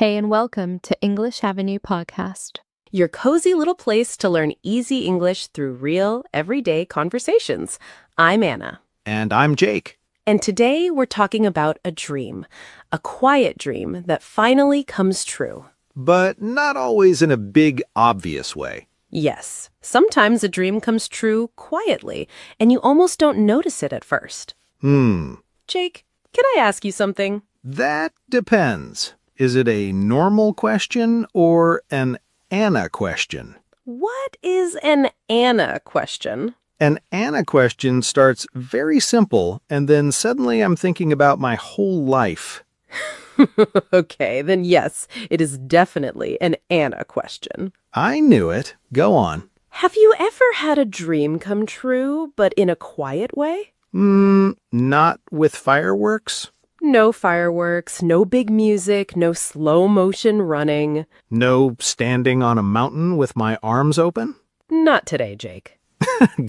Hey, and welcome to English Avenue Podcast. Your cozy little place to learn easy English through real, everyday conversations. I'm Anna. And I'm Jake. And today we're talking about a dream, a quiet dream that finally comes true. But not always in a big, obvious way. Yes, sometimes a dream comes true quietly, and you almost don't notice it at first. Jake, can I ask you something? That depends. Is it a normal question or an Anna question? What is an Anna question? An Anna question starts very simple, and then suddenly I'm thinking about my whole life. Okay, then yes, it is definitely an Anna question. I knew it. Go on. Have you ever had a dream come true, but in a quiet way? Not with fireworks? No fireworks, no big music, no slow motion running. No standing on a mountain with my arms open? Not today, Jake.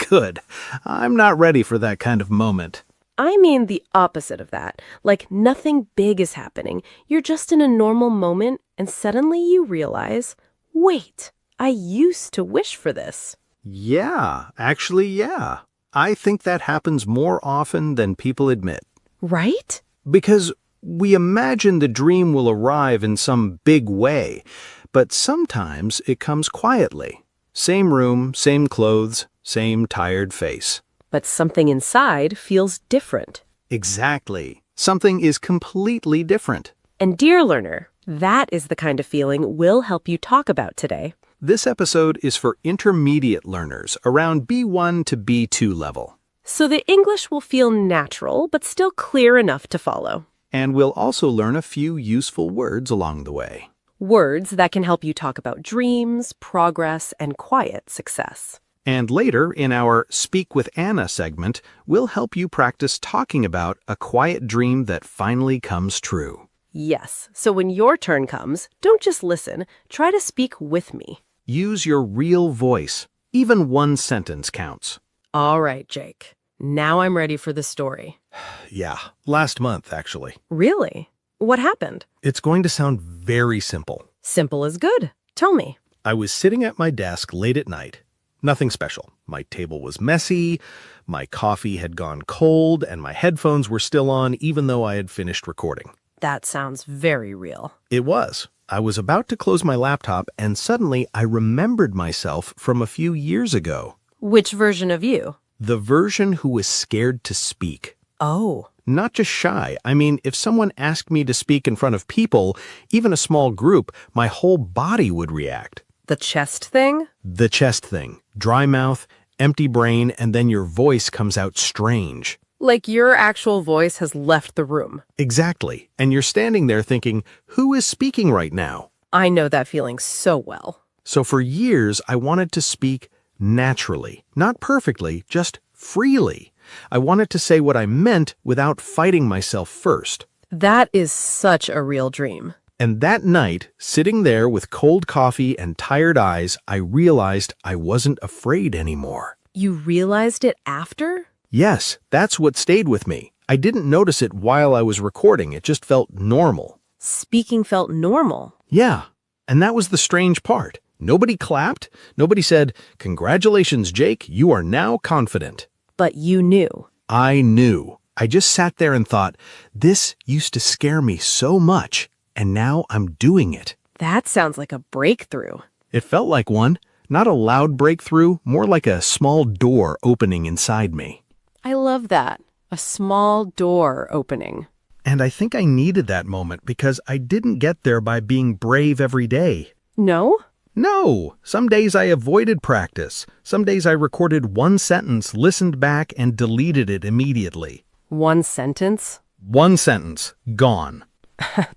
Good. I'm not ready for that kind of moment. I mean the opposite of that. Like nothing big is happening. You're just in a normal moment and suddenly you realize, wait, I used to wish for this. Yeah. I think that happens more often than people admit. Right? Because we imagine the dream will arrive in some big way, but sometimes it comes quietly. Same room, same clothes, same tired face. But something inside feels different. Exactly. Something is completely different. And dear learner, that is the kind of feeling we'll help you talk about today. This episode is for intermediate learners around B1 to B2 level. So the English will feel natural, but still clear enough to follow. And we'll also learn a few useful words along the way. Words that can help you talk about dreams, progress, and quiet success. And later, in our Speak with Anna segment, we'll help you practice talking about a quiet dream that finally comes true. Yes, so when your turn comes, don't just listen, try to speak with me. Use your real voice. Even one sentence counts. All right, Jake. Now I'm ready for the story. Yeah, last month, actually. Really? What happened? It's going to sound very simple. Simple is good. Tell me. I was sitting at my desk late at night. Nothing special. My table was messy, my coffee had gone cold, and my headphones were still on even though I had finished recording. That sounds very real. It was. I was about to close my laptop, and suddenly I remembered myself from a few years ago. Which version of you? The version who was scared to speak. Oh. Not just shy. I mean, if someone asked me to speak in front of people, even a small group, my whole body would react. The chest thing? The chest thing. Dry mouth, empty brain, and then your voice comes out strange. Like your actual voice has left the room. Exactly. And you're standing there thinking, who is speaking right now? I know that feeling so well. So for years, I wanted to speak naturally. Not perfectly, just freely. I wanted to say what I meant without fighting myself first. That is such a real dream. And that night, sitting there with cold coffee and tired eyes, I realized I wasn't afraid anymore. You realized it after? Yes, that's what stayed with me. I didn't notice it while I was recording. It just felt normal. Speaking felt normal. Yeah, and that was the strange part. Nobody clapped. Nobody said, "Congratulations, Jake, you are now confident." But you knew. I knew. I just sat there and thought, this used to scare me so much, and now I'm doing it. That sounds like a breakthrough. It felt like one. Not a loud breakthrough, more like a small door opening inside me. I love that. A small door opening. And I think I needed that moment because I didn't get there by being brave every day. No? No, some days I avoided practice. Some days I recorded one sentence, listened back, and deleted it immediately. One sentence? One sentence, gone.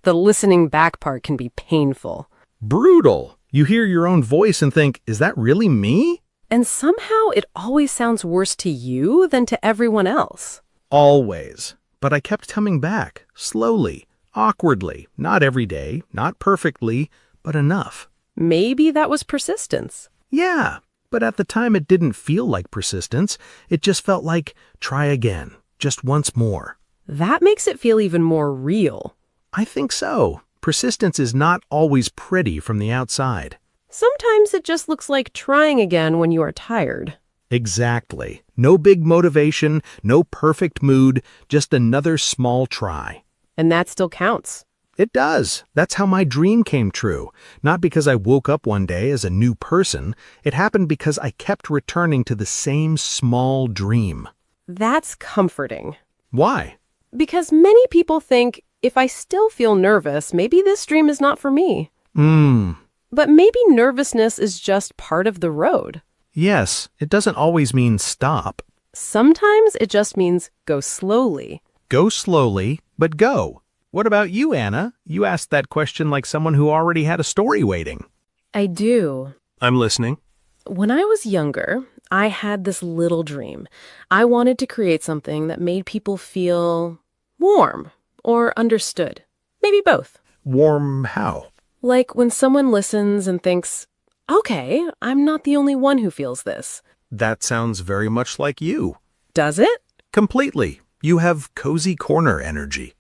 The listening back part can be painful. Brutal. You hear your own voice and think, is that really me? And somehow it always sounds worse to you than to everyone else. Always. But I kept coming back, slowly, awkwardly, not every day, not perfectly, but enough. Maybe that was persistence. Yeah, but at the time it didn't feel like persistence. It just felt like, try again, just once more. That makes it feel even more real. I think so. Persistence is not always pretty from the outside. Sometimes it just looks like trying again when you are tired. Exactly. No big motivation, no perfect mood, just another small try. And that still counts. It does. That's how my dream came true. Not because I woke up one day as a new person. It happened because I kept returning to the same small dream. That's comforting. Why? Because many people think, if I still feel nervous, maybe this dream is not for me. But maybe nervousness is just part of the road. Yes, it doesn't always mean stop. Sometimes it just means go slowly. Go slowly, but go. What about you, Anna? You asked that question like someone who already had a story waiting. I do. I'm listening. When I was younger, I had this little dream. I wanted to create something that made people feel warm or understood. Maybe both. Warm how? Like when someone listens and thinks, okay, I'm not the only one who feels this. That sounds very much like you. Does it? Completely. You have cozy corner energy.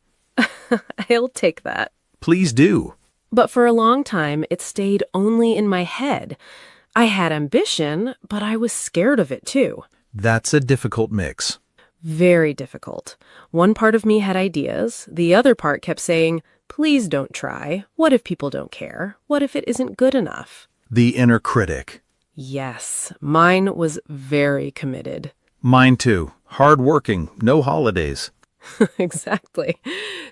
I'll take that. Please do. But for a long time, it stayed only in my head. I had ambition, but I was scared of it too. That's a difficult mix. Very difficult. One part of me had ideas. The other part kept saying, please don't try. What if people don't care? What if it isn't good enough? The inner critic. Yes, mine was very committed. Mine too. Hard-working, no holidays. Exactly.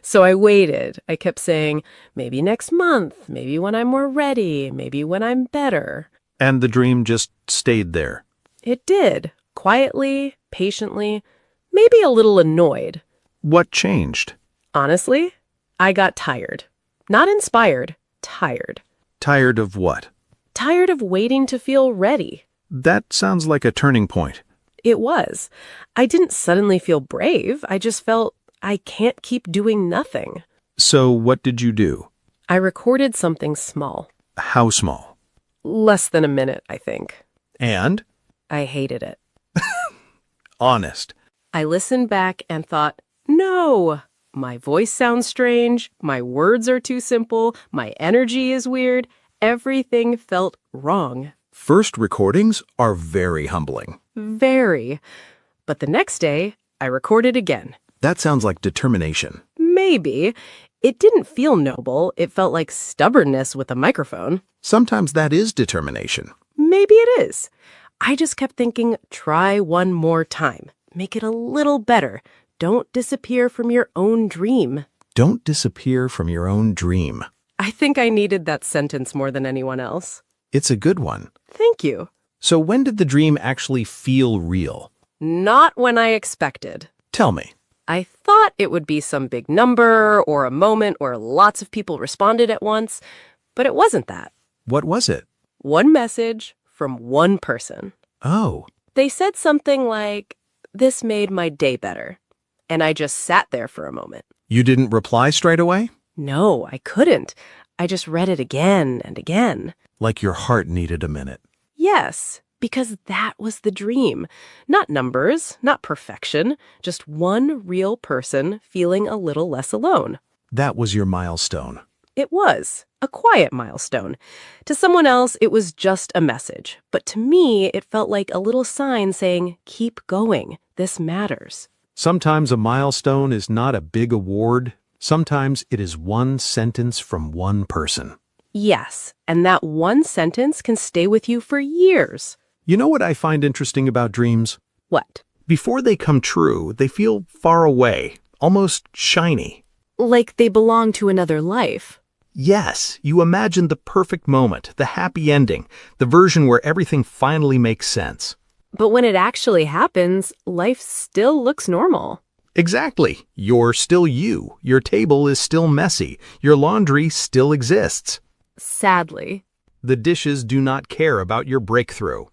So I waited. I kept saying, maybe next month, maybe when I'm more ready, maybe when I'm better. And the dream just stayed there. It did. Quietly, patiently, maybe a little annoyed. What changed? Honestly, I got tired. Not inspired, tired. Tired of what? Tired of waiting to feel ready. That sounds like a turning point. It was. I didn't suddenly feel brave. I just felt I can't keep doing nothing. So what did you do? I recorded something small. How small? Less than a minute, I think. And? I hated it. Honest. I listened back and thought, no, my voice sounds strange. My words are too simple. My energy is weird. Everything felt wrong. First recordings are very humbling. Very. But the next day, I recorded again. That sounds like determination. Maybe. It didn't feel noble. It felt like stubbornness with a microphone. Sometimes that is determination. Maybe it is. I just kept thinking, try one more time. Make it a little better. Don't disappear from your own dream. Don't disappear from your own dream. I think I needed that sentence more than anyone else. It's a good one. Thank you. So when did the dream actually feel real? Not when I expected. Tell me. I thought it would be some big number or a moment where lots of people responded at once, but it wasn't that. What was it? One message from one person. Oh. They said something like, this made my day better. And I just sat there for a moment. You didn't reply straight away? No, I couldn't. I just read it again and again. Like your heart needed a minute. Yes, because that was the dream. Not numbers, not perfection, just one real person feeling a little less alone. That was your milestone. It was a quiet milestone. To someone else, it was just a message. But to me, it felt like a little sign saying, keep going. This matters. Sometimes a milestone is not a big award. Sometimes it is one sentence from one person. Yes, and that one sentence can stay with you for years. You know what I find interesting about dreams? What? Before they come true, they feel far away, almost shiny. Like they belong to another life. Yes, you imagine the perfect moment, the happy ending, the version where everything finally makes sense. But when it actually happens, life still looks normal. Exactly. You're still you. Your table is still messy. Your laundry still exists. Sadly. The dishes do not care about your breakthrough.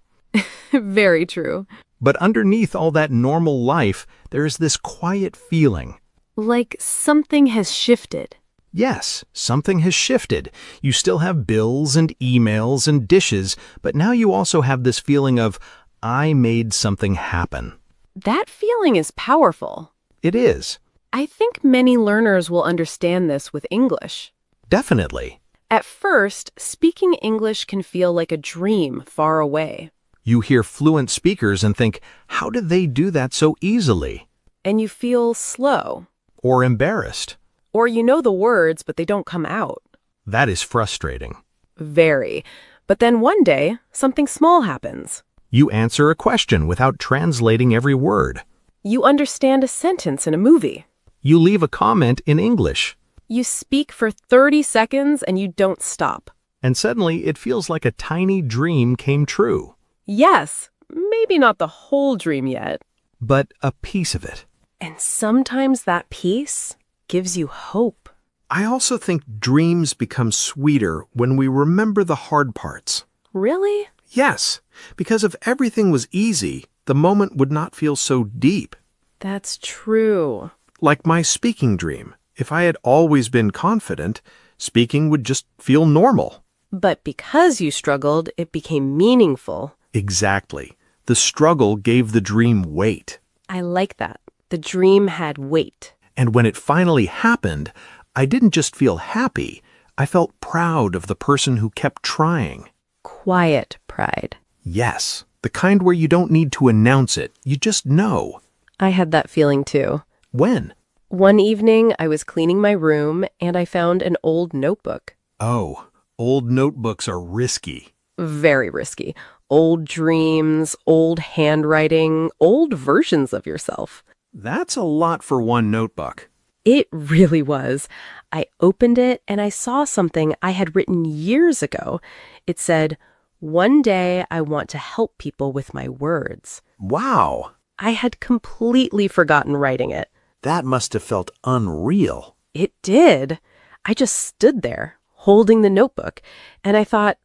Very true. But underneath all that normal life, there is this quiet feeling. Like something has shifted. Yes, something has shifted. You still have bills and emails and dishes, but now you also have this feeling of, I made something happen. That feeling is powerful. It is. I think many learners will understand this with English. Definitely. At first, speaking English can feel like a dream far away. You hear fluent speakers and think, how did they do that so easily? And you feel slow. Or embarrassed. Or you know the words, but they don't come out. That is frustrating. Very. But then one day, something small happens. You answer a question without translating every word. You understand a sentence in a movie. You leave a comment in English. You speak for 30 seconds and you don't stop. And suddenly it feels like a tiny dream came true. Yes, maybe not the whole dream yet. But a piece of it. And sometimes that piece gives you hope. I also think dreams become sweeter when we remember the hard parts. Really? Yes, because if everything was easy, the moment would not feel so deep. That's true. Like my speaking dream. If I had always been confident, speaking would just feel normal. But because you struggled, it became meaningful. Exactly. The struggle gave the dream weight. I like that. The dream had weight. And when it finally happened, I didn't just feel happy. I felt proud of the person who kept trying. Quiet pride. Yes, the kind where you don't need to announce it. You just know. I had that feeling too. When? One evening, I was cleaning my room and I found an old notebook. Oh, old notebooks are risky. Very risky. Old dreams, old handwriting, old versions of yourself. That's a lot for one notebook. It really was. I opened it and I saw something I had written years ago. It said, "One day I want to help people with my words." Wow, I had completely forgotten writing it. that must have felt unreal. It did. I just stood there, holding the notebook, and I thought,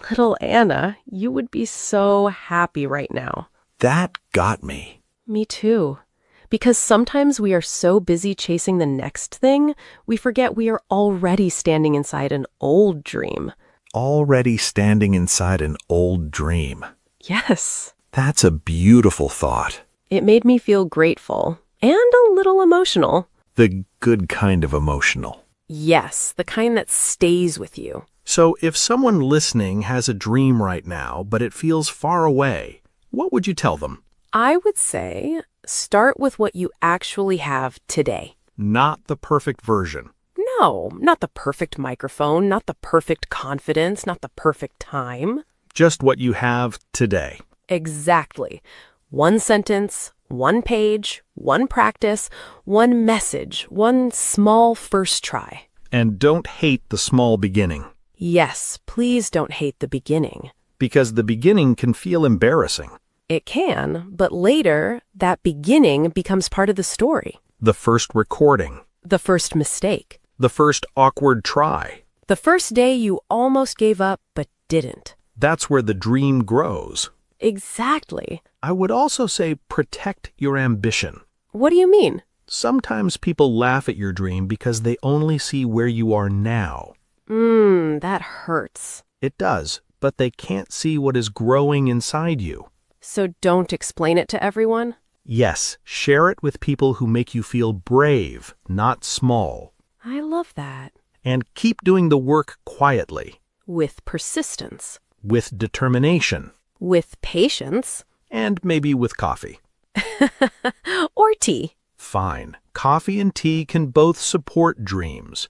little Anna, you would be so happy right now. That got me. Me too. Because sometimes we are so busy chasing the next thing, we forget we are already standing inside an old dream. Already standing inside an old dream. Yes. That's a beautiful thought. It made me feel grateful and a little emotional. The good kind of emotional. Yes, the kind that stays with you. So if someone listening has a dream right now, but it feels far away, what would you tell them? I would say start with what you actually have today. Not the perfect version. No, not the perfect microphone, not the perfect confidence, not the perfect time. Just what you have today. Exactly. One sentence, one page, one practice, one message, one small first try. And don't hate the small beginning. Yes, please don't hate the beginning. Because the beginning can feel embarrassing. It can, but later, that beginning becomes part of the story. The first recording. The first mistake. The first awkward try. The first day you almost gave up but didn't. That's where the dream grows. Exactly. I would also say protect your ambition. What do you mean? Sometimes people laugh at your dream because they only see where you are now. That hurts. It does, but they can't see what is growing inside you. So don't explain it to everyone? Yes, share it with people who make you feel brave, not small. I love that. And keep doing the work quietly. With persistence. With determination. With patience. And maybe with coffee. Or tea. Fine. Coffee and tea can both support dreams.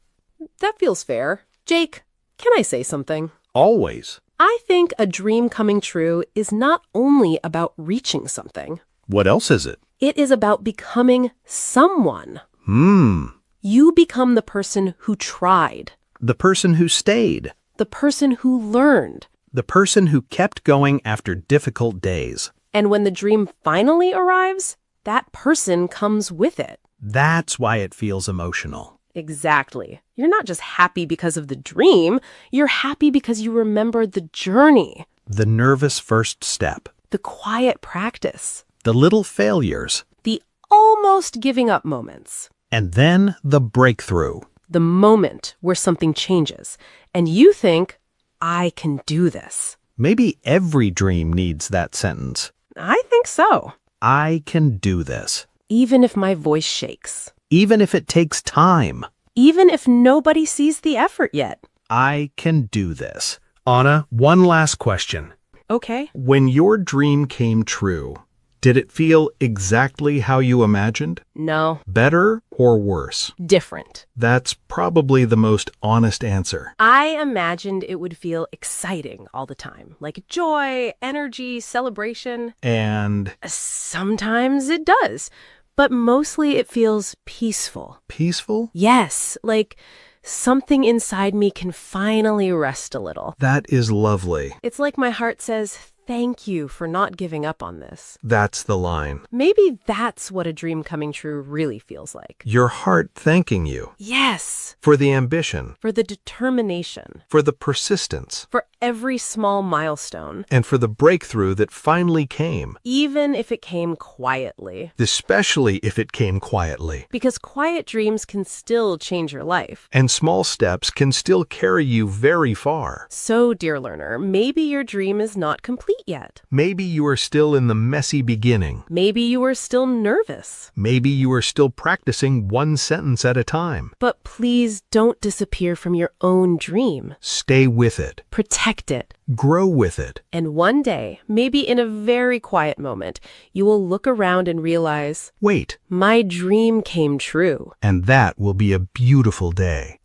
That feels fair. Jake, can I say something? Always. I think a dream coming true is not only about reaching something. What else is it? It is about becoming someone. Hmm. You become the person who tried. The person who stayed. The person who learned. The person who kept going after difficult days. And when the dream finally arrives, that person comes with it. That's why it feels emotional. Exactly. You're not just happy because of the dream. You're happy because you remember the journey. The nervous first step. The quiet practice. The little failures. The almost giving up moments. And then the breakthrough. The moment where something changes. And you think, I can do this. Maybe every dream needs that sentence. I think so. I can do this. Even if my voice shakes. Even if it takes time. even if nobody sees the effort yet. I can do this. Anna, one last question. Okay. When your dream came true, did it feel exactly how you imagined? No. Better or worse? Different. That's probably the most honest answer. I imagined it would feel exciting all the time, like joy, energy, celebration. And Sometimes it does, but mostly it feels peaceful. peaceful? Yes, like something inside me can finally rest a little. That is lovely. It's like my heart says, thank you for not giving up on this. That's the line. Maybe that's what a dream coming true really feels like. Your heart thanking you Yes, for the ambition, for the determination, for the persistence, for every small milestone, and for the breakthrough that finally came, even if it came quietly. especially if it came quietly. Because quiet dreams can still change your life. And small steps can still carry you very far. So, dear learner, maybe your dream is not complete yet. Maybe you are still in the messy beginning. Maybe you are still nervous. Maybe you are still practicing one sentence at a time. But please don't disappear from your own dream. Stay with it. Protect it. Grow with it. And one day, maybe in a very quiet moment, you will look around and realize, Wait, my dream came true. and that will be a beautiful day.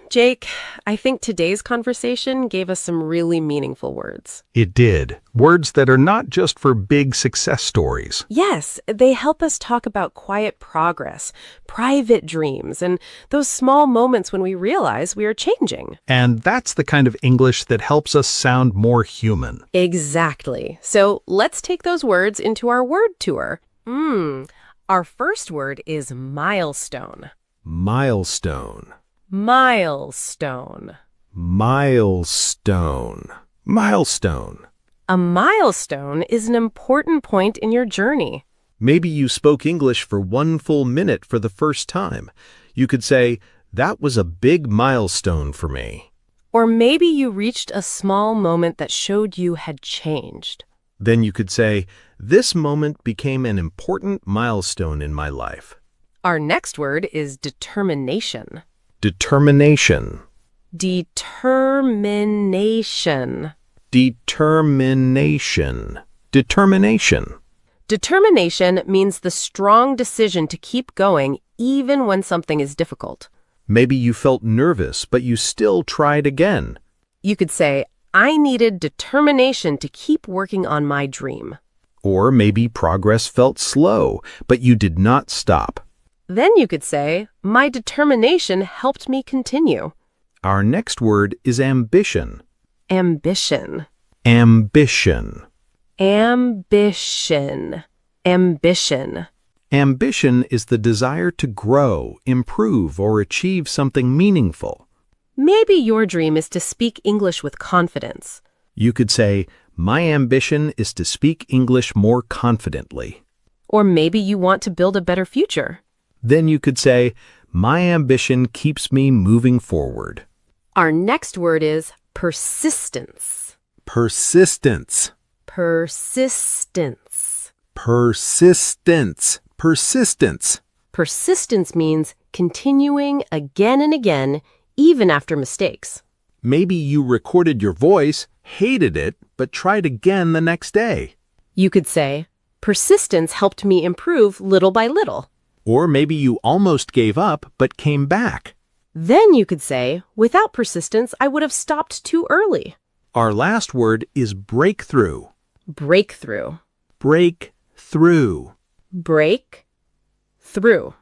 Jake, I think today's conversation gave us some really meaningful words. It did. Words that are not just for big success stories. Yes, they help us talk about quiet progress, private dreams, and those small moments when we realize we are changing. And that's the kind of English that helps us sound more human. Exactly. So let's take those words into our word tour. Our first word is milestone. Milestone. Milestone. Milestone. Milestone. A milestone is an important point in your journey. Maybe you spoke English for 1 full minute for the first time. You could say, that was a big milestone for me. Or maybe you reached a small moment that showed you had changed. Then you could say, this moment became an important milestone in my life. Our next word is determination. Determination. Determination. Determination. Determination. Determination means the strong decision to keep going even when something is difficult. Maybe you felt nervous, but you still tried again. You could say, I needed determination to keep working on my dream. Or maybe progress felt slow, but you did not stop. Then you could say, my determination helped me continue. Our next word is ambition. Ambition. Ambition. Ambition. Ambition. Ambition is the desire to grow, improve, or achieve something meaningful. Maybe your dream is to speak English with confidence. You could say, my ambition is to speak English more confidently. Or maybe you want to build a better future. Then you could say, my ambition keeps me moving forward. Our next word is persistence. Persistence. Persistence. Persistence. Persistence. Persistence means continuing again and again, even after mistakes. Maybe you recorded your voice, hated it, but tried again the next day. You could say, persistence helped me improve little by little. Or maybe you almost gave up, but came back. Then you could say, without persistence, I would have stopped too early. Our last word is breakthrough. Breakthrough. Breakthrough. Break. Through.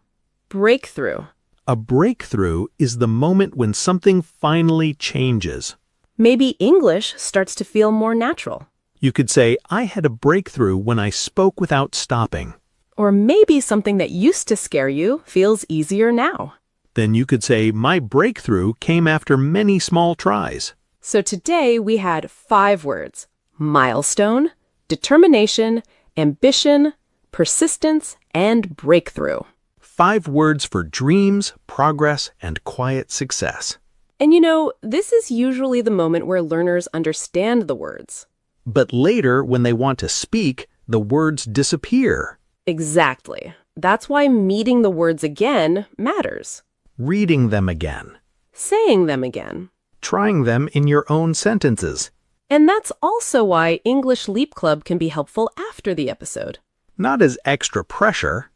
Breakthrough. A breakthrough is the moment when something finally changes. Maybe English starts to feel more natural. You could say, I had a breakthrough when I spoke without stopping. Or maybe something that used to scare you feels easier now. Then you could say, my breakthrough came after many small tries. So today we had 5 words: milestone, determination, ambition, persistence, and breakthrough. 5 words for dreams, progress, and quiet success. And you know, this is usually the moment where learners understand the words. But later, when they want to speak, the words disappear. Exactly. That's why meeting the words again matters. reading them again, saying them again. trying them in your own sentences. And that's also why English Leap Club can be helpful after the episode. Not as extra pressure.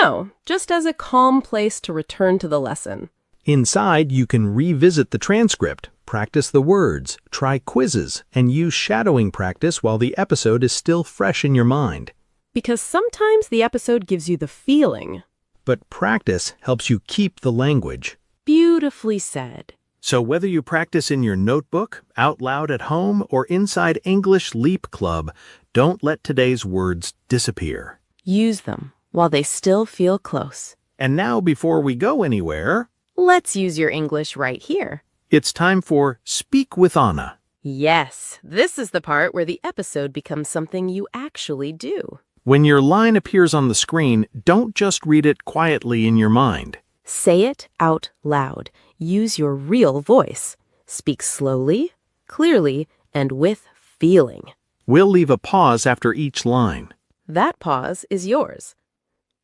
No, just as a calm place to return to the lesson. Inside, you can revisit the transcript, practice the words, try quizzes, and use shadowing practice while the episode is still fresh in your mind. Because sometimes the episode gives you the feeling. But practice helps you keep the language. Beautifully said. So whether you practice in your notebook, out loud at home, or inside English Leap Club, don't let today's words disappear. Use them while they still feel close. And now, before we go anywhere, Let's use your English right here. it's time for Speak with Anna. Yes, this is the part where the episode becomes something you actually do. When your line appears on the screen, don't just read it quietly in your mind. Say it out loud. Use your real voice. Speak slowly, clearly, and with feeling. We'll leave a pause after each line. That pause is yours.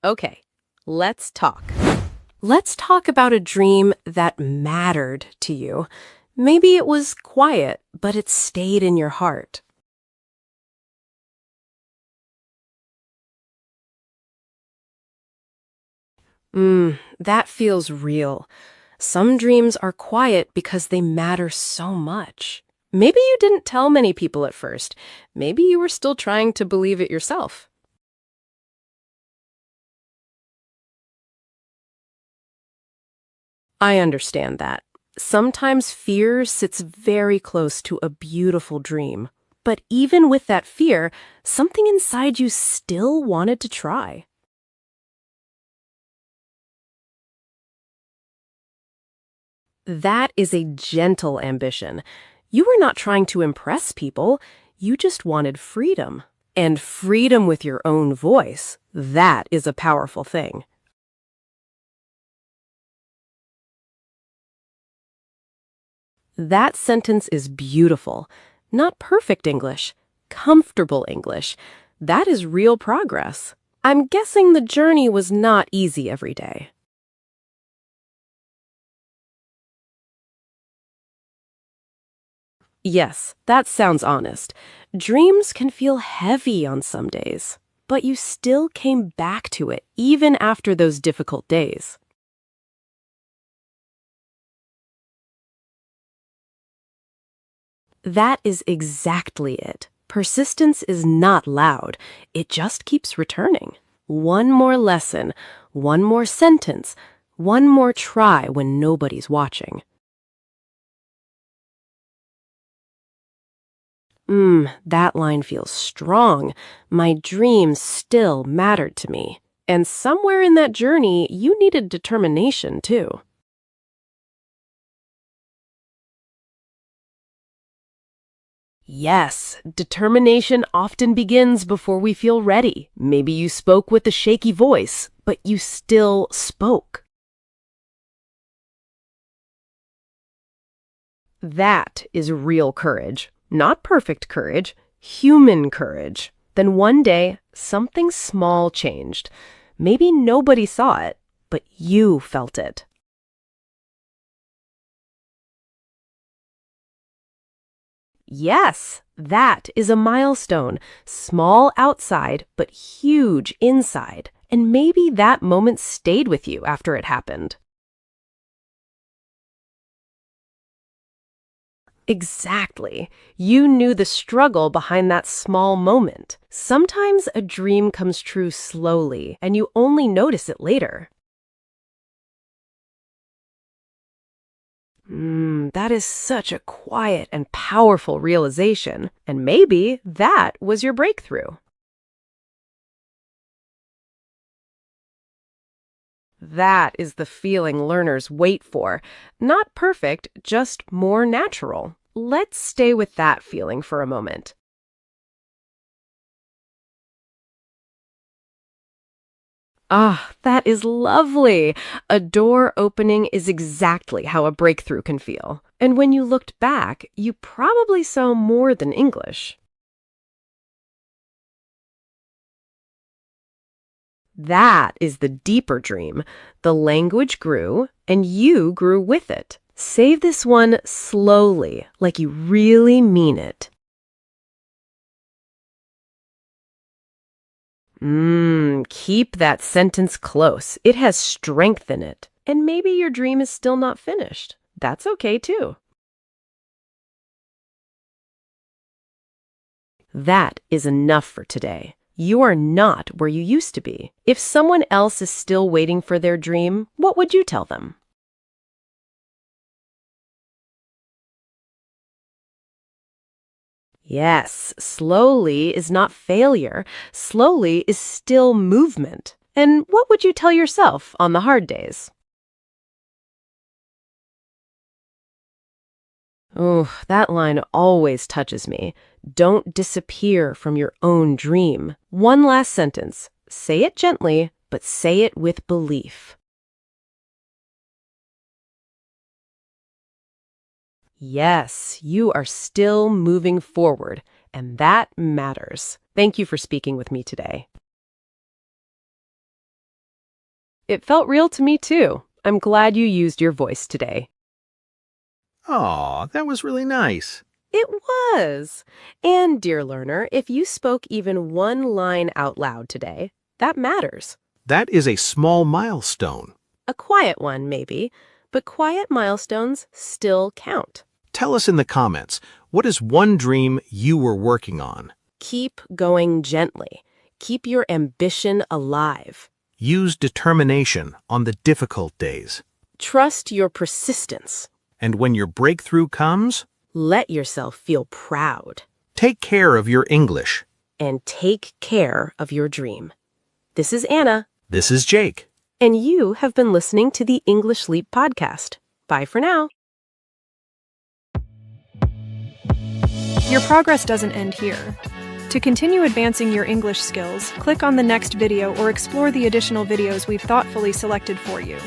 Okay, let's talk. Let's talk about a dream that mattered to you. Maybe it was quiet, but it stayed in your heart. That feels real. Some dreams are quiet because they matter so much. Maybe you didn't tell many people at first. Maybe you were still trying to believe it yourself. I understand that. Sometimes fear sits very close to a beautiful dream. But even with that fear, something inside you still wanted to try. That is a gentle ambition. You were not trying to impress people. You just wanted freedom. And freedom with your own voice, that is a powerful thing. That sentence is beautiful. Not perfect English, comfortable English. That is real progress. I'm guessing the journey was not easy every day. Yes, that sounds honest. Dreams can feel heavy on some days, but you still came back to it even after those difficult days. That is exactly it. Persistence is not loud. It just keeps returning. One more lesson, one more sentence, one more try when nobody's watching. That line feels strong. My dreams still mattered to me. And somewhere in that journey, you needed determination too. Yes, determination often begins before we feel ready. Maybe you spoke with a shaky voice, but you still spoke. That is real courage. Not perfect courage, human courage. Then one day, something small changed. Maybe nobody saw it, but you felt it. Yes, that is a milestone. Small outside, but huge inside. And maybe that moment stayed with you after it happened. Exactly. You knew the struggle behind that small moment. Sometimes a dream comes true slowly, and you only notice it later. That is such a quiet and powerful realization, and maybe that was your breakthrough. That is the feeling learners wait for. Not perfect, just more natural. Let's stay with that feeling for a moment. Ah, that is lovely. A door opening is exactly how a breakthrough can feel. And when you looked back, you probably saw more than English. That is the deeper dream. The language grew, and you grew with it. Say this one slowly, like you really mean it. Keep that sentence close. It has strength in it. And maybe your dream is still not finished. That's okay too. That is enough for today. You are not where you used to be. If someone else is still waiting for their dream, what would you tell them? Yes, slowly is not failure. Slowly is still movement. And what would you tell yourself on the hard days? Oh, that line always touches me. Don't disappear from your own dream. One last sentence. Say it gently, but say it with belief. Yes, you are still moving forward, and that matters. Thank you for speaking with me today. It felt real to me too. I'm glad you used your voice today. Aw, that was really nice. It was. And, dear learner, if you spoke even one line out loud today, that matters. That is a small milestone. A quiet one, maybe, but quiet milestones still count. Tell us in the comments, what is one dream you were working on? Keep going gently. Keep your ambition alive. Use determination on the difficult days. Trust your persistence. And when your breakthrough comes, Let yourself feel proud. take care of your English. And take care of your dream. This is Anna, This is Jake. and you have been listening to the English Leap podcast. Bye for now. Your progress doesn't end here. To continue advancing your English skills, click on the next video or explore the additional videos we've thoughtfully selected for you.